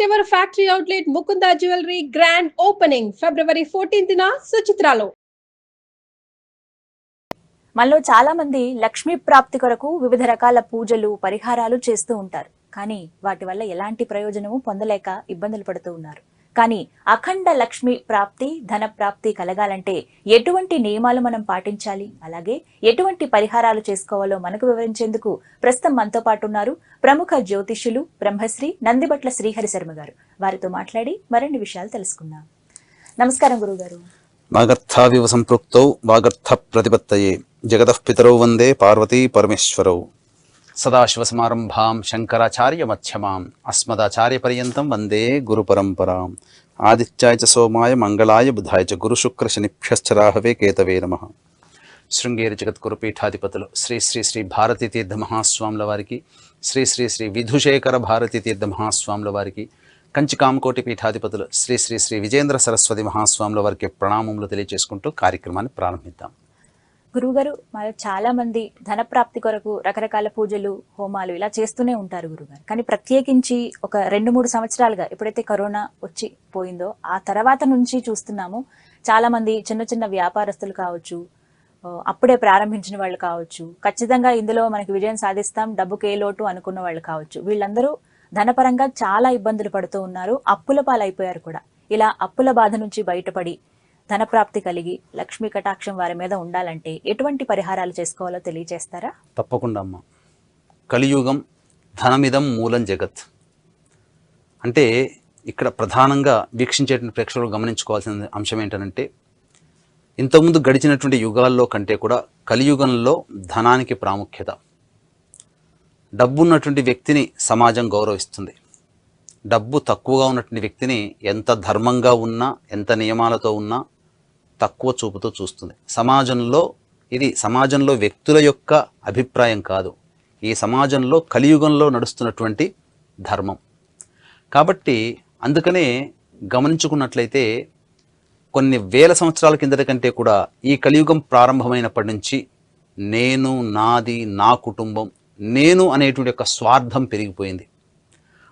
First ever factory outlet Mukunda jewellery grand opening ఫిబ్రవరి 14న సుచిత్రాలో. మనలో చాలా మంది లక్ష్మీ ప్రాప్తి కొరకు వివిధ రకాల పూజలు పరిహారాలు చేస్తూ ఉంటారు. కానీ వాటి వల్ల ఎలాంటి ప్రయోజనము పొందలేక ఇబ్బందులు పడుతూ ఉన్నారు. కానీ అఖండ లక్ష్మీ ప్రాప్తి ధన ప్రాప్తి కలగాలంటే ఎటువంటి నియమాలు మనం పాటించాలి, అలాగే ఎటువంటి పరిహారాలు చేసుకోవాలో మనకు వివరించేందుకు ప్రస్తుతం మనతో పాటు ఉన్నారు ప్రముఖ జ్యోతిష్యులు బ్రహ్మశ్రీ నందిబట్ల శ్రీహరి శర్మ గారు. వారితో మాట్లాడి మరిన్ని విషయాలు తెలుసుకుందాం. నమస్కారం గురుగారు. వాగర్థావివ సంపృక్తౌ వాగర్థ ప్రతిపత్తయే జగతః పితరౌ వందే పార్వతీ పరమేశ్వరౌ. సదాశివసమారంభాం శంకరాచార్య మధ్యమాం అస్మదాచార్య పర్యంతం వందే గురు పరంపరాం. ఆదిత్యాయ చ సోమాయ మంగళాయ బుధాయ చ గురు శుక్ర శనిభ్యశ్చ రాహవే కేతవే నమః. శృంగేరి జగద్గురు పీఠాధిపతులు శ్రీ శ్రీ శ్రీ భారతీ తీర్థ మహాస్వాముల వారికి, శ్రీ శ్రీ శ్రీ విధుశేఖర భారతీ తీర్థ మహాస్వాముల వారికి, కంచి కామకోటి పీఠాధిపతులు శ్రీ శ్రీ శ్రీ విజేంద్ర సరస్వతి మహాస్వాముల వారికి ప్రణామములు తెలియజేసుకుంటూ కార్యక్రమాన్ని ప్రారంభిద్దాం. గురువుగారు, మరి చాలా మంది ధన ప్రాప్తి కొరకు రకరకాల పూజలు హోమాలు ఇలా చేస్తూనే ఉంటారు గురుగారు. కానీ ప్రత్యేకించి ఒక 2-3 సంవత్సరాలుగా ఎప్పుడైతే కరోనా వచ్చి పోయిందో ఆ తర్వాత నుంచి చూస్తున్నాము చాలా మంది చిన్న చిన్న వ్యాపారస్తులు కావచ్చు, అప్పుడే ప్రారంభించిన వాళ్ళు కావచ్చు, ఖచ్చితంగా ఇందులో మనకి విజయం సాధిస్తాం, డబ్బుకి ఏ లోటు అనుకున్న వాళ్ళు కావచ్చు, వీళ్ళందరూ ధనపరంగా చాలా ఇబ్బందులు పడుతూ ఉన్నారు, అప్పుల పాలైపోయారు కూడా. ఇలా అప్పుల బాధ నుంచి బయటపడి ధనప్రాప్తి కలిగి లక్ష్మీ కటాక్షం వారి మీద ఉండాలంటే ఎటువంటి పరిహారాలు చేసుకోవాలో తెలియజేస్తారా? తప్పకుండా అమ్మ. కలియుగం ధనమిదం మూలం జగత్ అంటే ఇక్కడ ప్రధానంగా వీక్షించేటువంటి ప్రేక్షకులు గమనించుకోవాల్సిన అంశం ఏంటంటే, ఇంతకుముందు గడిచినటువంటి యుగాల్లో కంటే కూడా కలియుగంలో ధనానికి ప్రాముఖ్యత. డబ్బున్నటువంటి వ్యక్తిని సమాజం గౌరవిస్తుంది. డబ్బు తక్కువగా ఉన్నటువంటి వ్యక్తిని ఎంత ధర్మంగా ఉన్నా, ఎంత నియమాలతో ఉన్నా తక్కువ చూపుతో చూస్తుంది. సమాజంలో వ్యక్తుల యొక్క అభిప్రాయం కాదు, ఈ సమాజంలో కలియుగంలో నడుస్తున్నటువంటి ధర్మం. కాబట్టి అందుకనే గమనించుకున్నట్లయితే కొన్ని వేల సంవత్సరాల కిందటి కంటే కూడా ఈ కలియుగం ప్రారంభమైనప్పటి నుంచి నేను, నాది, నా కుటుంబం, నేను అనేటువంటి యొక్క స్వార్థం పెరిగిపోయింది.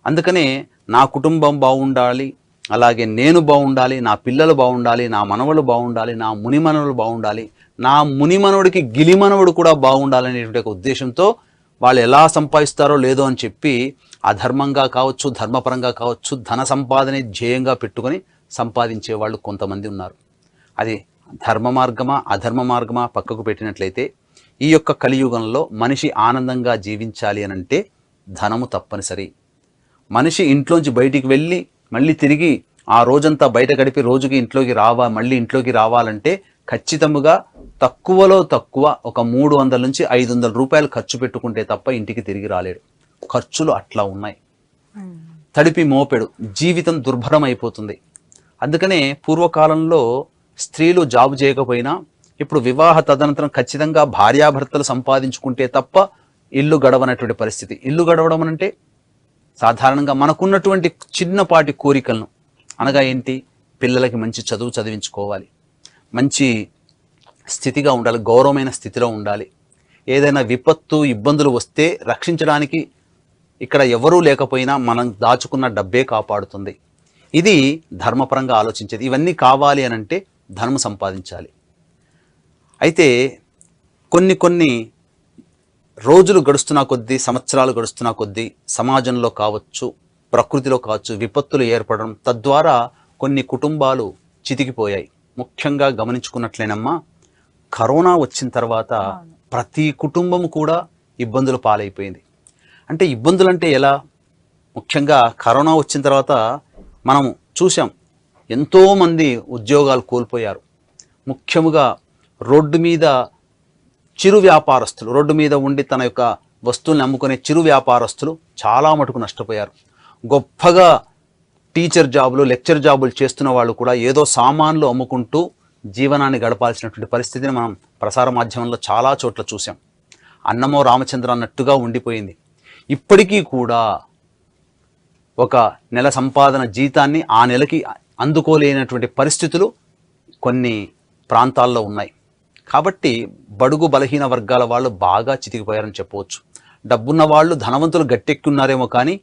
అందుకనే నా కుటుంబం బాగుండాలి, అలాగే నేను బాగుండాలి, నా పిల్లలు బాగుండాలి, నా మనవలు బాగుండాలి, నా మునిమనవులు బాగుండాలి, నా మునిమనవుడికి గిలిమనవుడు కూడా బాగుండాలనేటువంటి ఒక ఉద్దేశంతో వాళ్ళు ఎలా సంపాదిస్తారో లేదో అని చెప్పి అధర్మంగా కావచ్చు, ధర్మపరంగా కావచ్చు, ధన సంపాదనే ధ్యేయంగా పెట్టుకొని సంపాదించే వాళ్ళు కొంతమంది ఉన్నారు. అది ధర్మ మార్గమా అధర్మ మార్గమా పక్కకు పెట్టినట్లయితే ఈ యొక్క కలియుగంలో మనిషి ఆనందంగా జీవించాలి అనంటే ధనము తప్పనిసరి. మనిషి ఇంట్లోంచి బయటికి వెళ్ళి మళ్ళీ తిరిగి ఆ రోజంతా బయట గడిపి రోజుకి మళ్ళీ ఇంట్లోకి రావాలంటే ఖచ్చితంగా తక్కువలో తక్కువ ఒక 300 నుంచి 500 రూపాయలు ఖర్చు పెట్టుకుంటే తప్ప ఇంటికి తిరిగి రాలేడు. ఖర్చులు అట్లా ఉన్నాయి. తడిపి మోపెడు జీవితం దుర్భరం అయిపోతుంది. అందుకనే పూర్వకాలంలో స్త్రీలు జాబు చేయకపోయినా ఇప్పుడు వివాహ తదనంతరం ఖచ్చితంగా భార్యాభర్తలు సంపాదించుకుంటే తప్ప ఇల్లు గడవనటువంటి పరిస్థితి. ఇల్లు గడవడం అంటే సాధారణంగా మనకున్నటువంటి చిన్నపాటి కోరికలను, అనగా ఏంటి, పిల్లలకి మంచి చదువు చదివించుకోవాలి, మంచి స్థితిగా ఉండాలి, గౌరవమైన స్థితిలో ఉండాలి, ఏదైనా విపత్తు ఇబ్బందులు వస్తే రక్షించడానికి ఇక్కడ ఎవరూ లేకపోయినా మనం దాచుకున్న డబ్బే కాపాడుతుంది. ఇది ధర్మపరంగా ఆలోచించేది. ఇవన్నీ కావాలి అనంటే ధర్మం సంపాదించాలి. అయితే కొన్ని రోజులు గడుస్తున్నా కొద్దీ, సంవత్సరాలు గడుస్తున్నా కొద్దీ సమాజంలో కావచ్చు, ప్రకృతిలో కావచ్చు విపత్తులు ఏర్పడడం, తద్వారా కొన్ని కుటుంబాలు చితికిపోయాయి. ముఖ్యంగా గమనించుకున్నట్లేనమ్మా, కరోనా వచ్చిన తర్వాత ప్రతి కుటుంబం కూడా ఇబ్బందులు పాలైపోయింది. అంటే ఇబ్బందులు అంటే ఎలా? ముఖ్యంగా కరోనా వచ్చిన తర్వాత మనం చూసాం, ఎంతోమంది ఉద్యోగాలు కోల్పోయారు. ముఖ్యముగా రోడ్డు మీద చిరు వ్యాపారస్తులు, రోడ్డు మీద ఉండి తన యొక్క వస్తువుల్ని అమ్ముకునే చిరు వ్యాపారస్తులు చాలా మటుకు నష్టపోయారు. గొప్పగా టీచర్ జాబులు, లెక్చర్ జాబులు చేస్తున్న వాళ్ళు కూడా ఏదో సామాన్లు అమ్ముకుంటూ జీవనాన్ని గడపాల్సినటువంటి పరిస్థితిని మనం ప్రసార మాధ్యమంలో చాలా చోట్ల చూసాం. అన్నమో రామచంద్ర అన్నట్టుగా ఉండిపోయింది. ఇప్పటికీ కూడా ఒక నెల సంపాదన జీతాన్ని ఆ నెలకి అందుకోలేనటువంటి పరిస్థితులు కొన్ని ప్రాంతాల్లో ఉన్నాయి. కాబట్టి బడుగు బలహీన వర్గాల వాళ్ళు బాగా చితికిపోయారని చెప్పవచ్చు. డబ్బున్న వాళ్ళు, ధనవంతులు గట్టెక్కున్నారేమో కానీ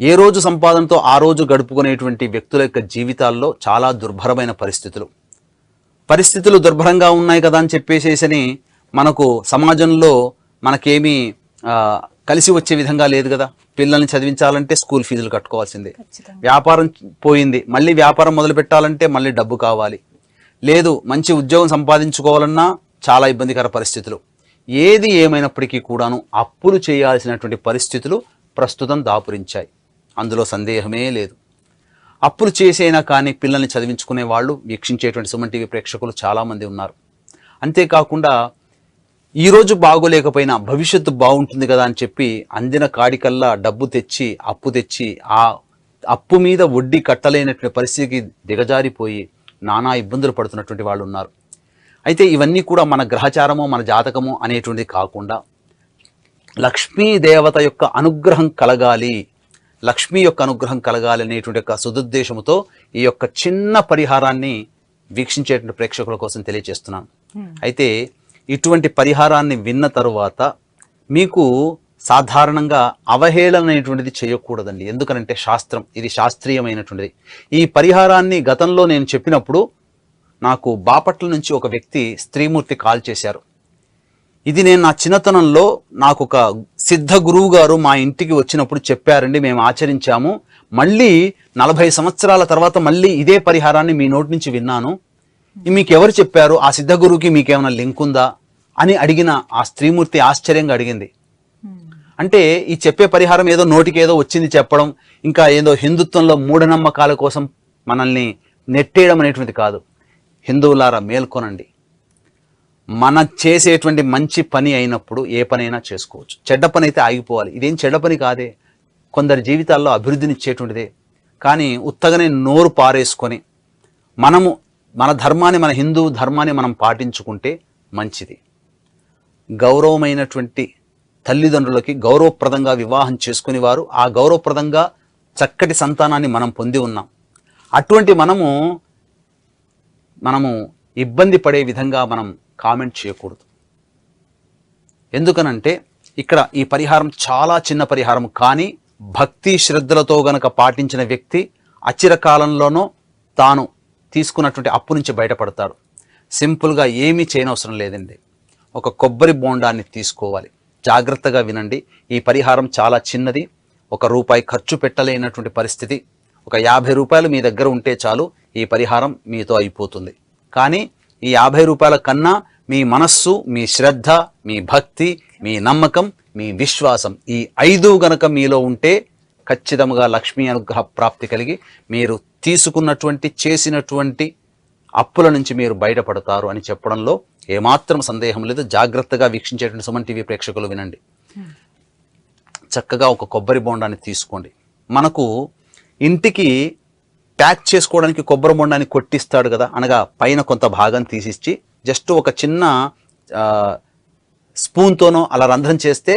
ఏ రోజు సంపాదనతో ఆ రోజు గడుపుకునేటువంటి వ్యక్తుల యొక్క జీవితాల్లో చాలా దుర్భరమైన పరిస్థితులు దుర్భరంగా ఉన్నాయి కదా అని చెప్పేసేసని మనకు సమాజంలో మనకేమీ కలిసి వచ్చే విధంగా లేదు కదా. పిల్లల్ని చదివించాలంటే స్కూల్ ఫీజులు కట్టుకోవాల్సిందే, వ్యాపారం పోయింది మళ్ళీ వ్యాపారం మొదలు పెట్టాలంటే మళ్ళీ డబ్బు కావాలి, లేదు మంచి ఉద్యోగం సంపాదించుకోవాలన్నా చాలా ఇబ్బందికర పరిస్థితులు. ఏది ఏమైనప్పటికీ కూడాను అప్పులు చేయాల్సినటువంటి పరిస్థితులు ప్రస్తుతం దాపురించాయి, అందులో సందేహమే లేదు. అప్పులు చేసైనా కానీ పిల్లల్ని చదివించుకునే వాళ్ళు వీక్షించేటువంటి సుమన్ టీవీ ప్రేక్షకులు చాలామంది ఉన్నారు. అంతేకాకుండా ఈరోజు బాగోలేకపోయినా భవిష్యత్తు బాగుంటుంది కదా అని చెప్పి అందిన కాడికల్లా డబ్బు తెచ్చి అప్పు తెచ్చి ఆ అప్పు మీద వడ్డీ కట్టలేనటువంటి పరిస్థితికి దిగజారిపోయి నానా ఇబ్బందులు పడుతున్నటువంటి వాళ్ళు ఉన్నారు. అయితే ఇవన్నీ కూడా మన గ్రహచారమో మన జాతకమో అనేటువంటిది కాకుండా లక్ష్మీ దేవత యొక్క అనుగ్రహం కలగాలి, లక్ష్మీ యొక్క అనుగ్రహం కలగాలి అనేటువంటి యొక్క సదుద్దేశంతో ఈ యొక్క చిన్న పరిహారాన్ని వీక్షించేటువంటి ప్రేక్షకుల కోసం తెలియజేస్తున్నాను. అయితే ఇటువంటి పరిహారాన్ని విన్న తరువాత మీకు సాధారణంగా అవహేళన అనేటువంటిది చేయకూడదండి. ఎందుకనంటే శాస్త్రం, ఇది శాస్త్రీయమైనటువంటిది. ఈ పరిహారాన్ని గతంలో నేను చెప్పినప్పుడు నాకు బాపట్ల నుంచి ఒక వ్యక్తి స్త్రీమూర్తి కాల్ చేశారు. ఇది నేను నా చిన్నతనంలో నాకు ఒక సిద్ధ గురువు గారు మా ఇంటికి వచ్చినప్పుడు చెప్పారండి, మేము ఆచరించాము, మళ్ళీ 40 సంవత్సరాల తర్వాత మళ్ళీ ఇదే పరిహారాన్ని మీ నోటి నుంచి విన్నాను, మీకు ఎవరు చెప్పారు, ఆ సిద్ధ గురువుకి మీకేమైనా లింక్ ఉందా అని అడిగిన ఆ స్త్రీమూర్తి ఆశ్చర్యంగా అడిగింది. అంటే ఈ చెప్పే పరిహారం ఏదో నోటికి ఏదో వచ్చింది చెప్పడం, ఇంకా ఏదో హిందుత్వంలో మూఢనమ్మకాల కోసం మనల్ని నెట్టేయడం అనేటువంటి కాదు. హిందువులారా మేల్కొనండి, మన చేసేటువంటి మంచి పని అయినప్పుడు ఏ పనైనా చేసుకోవచ్చు, చెడ్డ పని అయితే ఆగిపోవాలి. ఇదేం చెడ్డ పని కాదే, కొందరి జీవితాల్లో అభివృద్ధినిచ్చేటువంటిదే. కానీ ఉత్తగానే నోరు పారేసుకొని మనము మన ధర్మాన్ని, మన హిందూ ధర్మాన్ని మనం పాటించుకుంటే మంచిది. గౌరవమైనటువంటి తల్లిదండ్రులకి గౌరవప్రదంగా వివాహం చేసుకుని వారు ఆ గౌరవప్రదంగా చక్కటి సంతానాన్ని మనం పొంది ఉన్నాం. అటువంటి మనము ఇబ్బంది పడే విధంగా మనం కామెంట్ చేయకూడదు. ఎందుకనంటే ఇక్కడ ఈ పరిహారం చాలా చిన్న పరిహారం, కానీ భక్తి శ్రద్ధలతో గనక పాటించిన వ్యక్తి అచిరకాలంలోనో తాను తీసుకున్నటువంటి అప్పు నుంచి బయటపడతాడు. సింపుల్గా ఏమీ చేయనవసరం లేదండి. ఒక కొబ్బరి బోండాన్ని తీసుకోవాలి. జాగ్రత్తగా వినండి, ఈ పరిహారం చాలా చిన్నది, ₹1 ఖర్చు పెట్టలేనటువంటి పరిస్థితి. ఒక 50 రూపాయలు మీ దగ్గర ఉంటే చాలు, ఈ పరిహారం మీతో అయిపోతుంది. కానీ ఈ 50 రూపాయల కన్నా మీ మనస్సు, మీ శ్రద్ధ, మీ భక్తి, మీ నమ్మకం, మీ విశ్వాసం, ఈ 5 గనక మీలో ఉంటే ఖచ్చితంగా లక్ష్మీ అనుగ్రహ ప్రాప్తి కలిగి మీరు తీసుకున్నటువంటి చేసినటువంటి అప్పుల నుంచి మీరు బయటపడతారు అని చెప్పడంలో ఏమాత్రం సందేహం లేదు. జాగ్రత్తగా వీక్షించేటువంటి సుమన్ టీవీ ప్రేక్షకులు వినండి. చక్కగా ఒక కొబ్బరి బోండాన్ని తీసుకోండి. మనకు ఇంటికి ప్యాక్ చేసుకోవడానికి కొబ్బరి బొండాన్ని కొట్టిస్తాడు కదా, అనగా పైన కొంత భాగం తీసిచ్చి జస్ట్ ఒక చిన్న స్పూన్తోనో అలా రంధ్రం చేస్తే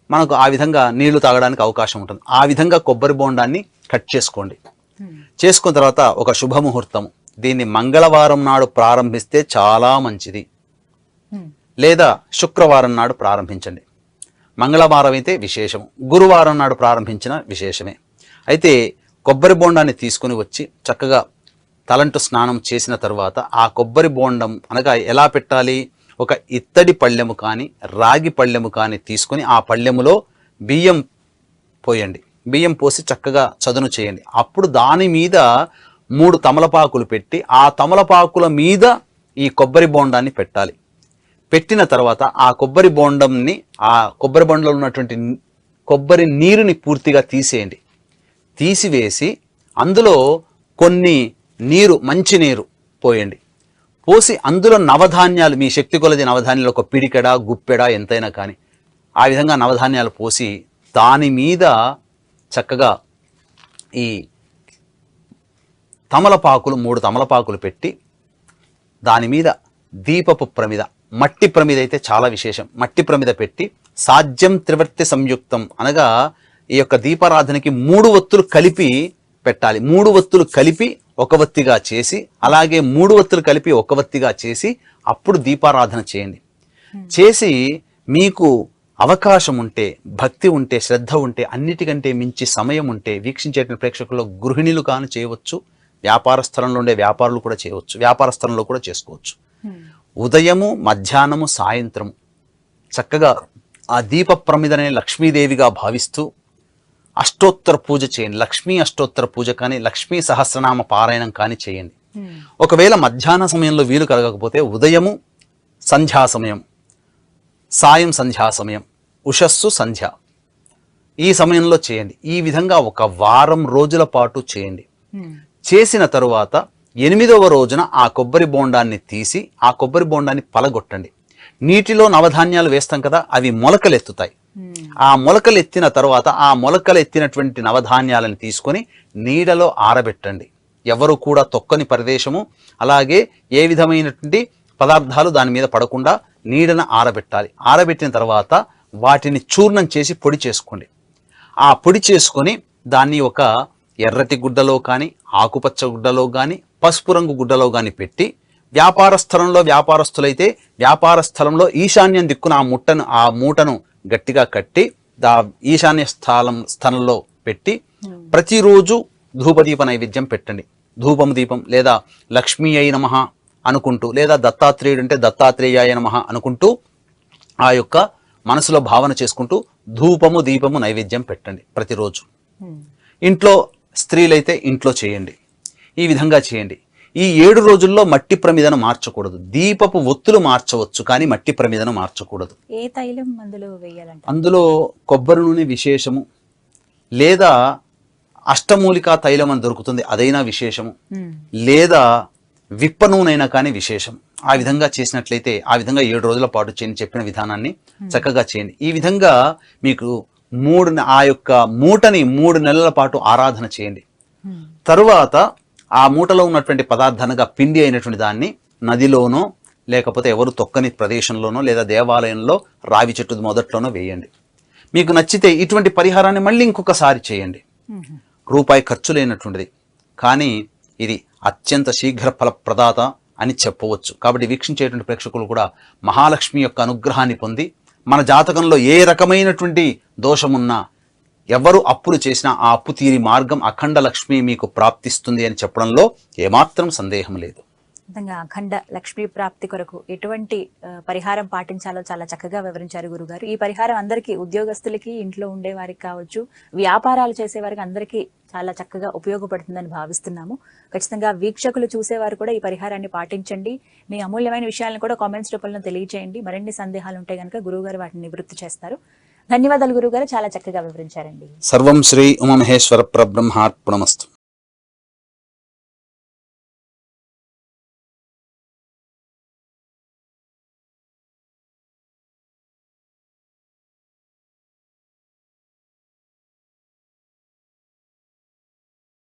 మనకు ఆ విధంగా నీళ్లు తాగడానికి అవకాశం ఉంటుంది. ఆ విధంగా కొబ్బరి బొండాన్ని కట్ చేసుకోండి. చేసుకున్న తర్వాత ఒక శుభముహూర్తం, దీన్ని మంగళవారం నాడు ప్రారంభిస్తే చాలా మంచిది, లేదా శుక్రవారం నాడు ప్రారంభించండి. మంగళవారం అయితే విశేషము, గురువారం నాడు ప్రారంభించిన విశేషమే. అయితే కొబ్బరి బోండాన్ని తీసుకుని వచ్చి చక్కగా తలంటు స్నానం చేసిన తర్వాత ఆ కొబ్బరి బోండం అనగా ఎలా పెట్టాలి, ఒక ఇత్తడి పళ్ళెము కానీ రాగి పళ్ళెము కానీ తీసుకొని ఆ పళ్ళెములో బియ్యం పోయండి. బియ్యం పోసి చక్కగా చదును చేయండి. అప్పుడు దాని మీద 3 తమలపాకులు పెట్టి ఆ తమలపాకుల మీద ఈ కొబ్బరి బోండాన్ని పెట్టాలి. పెట్టిన తర్వాత ఆ కొబ్బరి బోండంని, ఆ కొబ్బరి బోండంలో ఉన్నటువంటి కొబ్బరి నీరుని పూర్తిగా తీసేయండి. తీసివేసి అందులో కొన్ని నీరు, మంచి నీరు పోయండి. పోసి అందులో నవధాన్యాలు, మీ శక్తి కొలది నవధాన్యాలు, ఒక పిడికెడ గుప్పెడ ఎంతైనా కానీ ఆ విధంగా నవధాన్యాలు పోసి దాని మీద చక్కగా ఈ తమలపాకులు 3 తమలపాకులు పెట్టి దాని మీద దీపపు ప్రమిద, మట్టి ప్రమిద అయితే చాలా విశేషం, మట్టి ప్రమిద పెట్టి సాధ్యం త్రివర్తి సంయుక్తం అనగా ఈ యొక్క దీపారాధనకి 3 ఒత్తులు కలిపి పెట్టాలి. 3 ఒత్తులు కలిపి ఒక వత్తిగా చేసి, అలాగే 3 ఒత్తులు కలిపి ఒక వత్తిగా చేసి అప్పుడు దీపారాధన చేయండి. చేసి మీకు అవకాశం ఉంటే, భక్తి ఉంటే, శ్రద్ధ ఉంటే, అన్నిటికంటే మించి సమయం ఉంటే వీక్షించేటువంటి ప్రేక్షకుల్లో గృహిణులు కాను చేయవచ్చు, వ్యాపార స్థలంలో ఉండే వ్యాపారులు కూడా చేయవచ్చు, వ్యాపార స్థలంలో కూడా చేసుకోవచ్చు. ఉదయము, మధ్యాహ్నము, సాయంత్రము చక్కగా ఆ దీప ప్రమిదనే లక్ష్మీదేవిగా భావిస్తూ అష్టోత్తర పూజ చేయండి. లక్ష్మీ అష్టోత్తర పూజ కానీ, లక్ష్మీ సహస్రనామ పారాయణం కానీ చేయండి. ఒకవేళ మధ్యాహ్న సమయంలో వీలు కలగకపోతే ఉదయము సంధ్యా సమయం, సాయం సంధ్యా సమయం, ఉషస్సు సంధ్య, ఈ సమయంలో చేయండి. ఈ విధంగా ఒక వారం రోజుల పాటు చేయండి. చేసిన తరువాత 8వ రోజున ఆ కొబ్బరి బోండాన్ని తీసి ఆ కొబ్బరి బోండాన్ని పలగొట్టండి. నీటిలో నవధాన్యాలు వేస్తాం కదా, అవి మొలకలెత్తుతాయి. ఆ మొలకలు ఎత్తిన తర్వాత ఆ మొలకలు ఎత్తినటువంటి నవధాన్యాలను తీసుకొని నీడలో ఆరబెట్టండి. ఎవరు కూడా తొక్కని ప్రదేశము, అలాగే ఏ విధమైనటువంటి పదార్థాలు దాని మీద పడకుండా నీడన ఆరబెట్టాలి. ఆరబెట్టిన తర్వాత వాటిని చూర్ణం చేసి పొడి చేసుకోండి. ఆ పొడి చేసుకొని దాన్ని ఒక ఎర్రటి గుడ్డలో కానీ, ఆకుపచ్చ గుడ్డలో కానీ, పసుపు రంగు గుడ్డలో కానీ పెట్టి, వ్యాపార స్థలంలో వ్యాపారస్తులైతే వ్యాపార స్థలంలో ఈశాన్యం దిక్కున ఆ మూటను గట్టిగా కట్టి ఈశాన్య స్థలంలో పెట్టి ప్రతిరోజు ధూపదీప నైవేద్యం పెట్టండి. ధూపము దీపం లేదా లక్ష్మీ అయి నమః అనుకుంటూ, లేదా దత్తాత్రేయుడు అంటే దత్తాత్రేయాయ నమః అనుకుంటూ ఆ యొక్క మనసులో భావన చేసుకుంటూ ధూపము దీపము నైవేద్యం పెట్టండి ప్రతిరోజు. ఇంట్లో స్త్రీలైతే ఇంట్లో చేయండి. ఈ విధంగా చేయండి. ఈ 7 రోజుల్లో మట్టి ప్రమిదను మార్చకూడదు. దీపపు ఒత్తులు మార్చవచ్చు కానీ మట్టి ప్రమిదను మార్చకూడదు. ఏ తైలం అందులో వేయాలంటే? అందులో కొబ్బరి నూనె విశేషము, లేదా అష్టమూలికా తైలం అని దొరుకుతుంది, అదైనా విశేషము, లేదా విప్ప నూనెైనా కానీ విశేషం. ఆ విధంగా చేసినట్లయితే ఆ విధంగా 7 రోజుల పాటు చేయండి. చెప్పిన విధానాన్ని చక్కగా చేయండి. ఈ విధంగా మీకు ఆ యొక్క మూటని 3 నెలల పాటు ఆరాధన చేయండి. తరువాత ఆ మూటలో ఉన్నటువంటి పదార్థాలుగా పిండి అయినటువంటి దాన్ని నదిలోనో, లేకపోతే ఎవరు తొక్కని ప్రదేశంలోనో, లేదా దేవాలయంలో రావి చెట్టు మొదట్లోనో వేయండి. మీకు నచ్చితే ఇటువంటి పరిహారాన్ని మళ్ళీ ఇంకొకసారి చేయండి. రూపాయి ఖర్చు లేనటువంటిది, కానీ ఇది అత్యంత శీఘ్ర ఫలప్రదాత అని చెప్పవచ్చు. కాబట్టి వీక్షించేటువంటి ప్రేక్షకులు కూడా మహాలక్ష్మి యొక్క అనుగ్రహాన్ని పొంది, మన జాతకంలో ఏ రకమైనటువంటి దోషమున్నా, ఎవరు అప్పులు చేసినా ఆ అప్పు తీరి మార్గం అఖండ లక్ష్మి మీకు ప్రాప్తిస్తుంది అని చెప్పడంలో ఏమాత్రం సందేహం లేదు. విధంగా అఖండ లక్ష్మీ ప్రాప్తి కొరకు ఎటువంటి పరిహారం పాటించాలో చాలా చక్కగా వివరించారు గురుగారు. ఈ పరిహారం అందరికీ, ఉద్యోగస్తులకి, ఇంట్లో ఉండే వారికి కావచ్చు, వ్యాపారాలు చేసేవారికి అందరికీ చాలా చక్కగా ఉపయోగపడుతుందని భావిస్తున్నాము. ఖచ్చితంగా వీక్షకులు చూసేవారు కూడా ఈ పరిహారాన్ని పాటించండి. మీ అమూల్యమైన విషయాలను కూడా కామెంట్స్ రూపంలో తెలియజేయండి. మరిన్ని సందేహాలు ఉంటే కనుక గురువుగారు వాటిని నివృత్తి చేస్తారు. ధన్యవాదాలు గురుగారు, చాలా చక్కగా వివరించారండి. సర్వం శ్రీ ఉమామహేశ్వర పరబ్రహ్మార్పణమస్తు.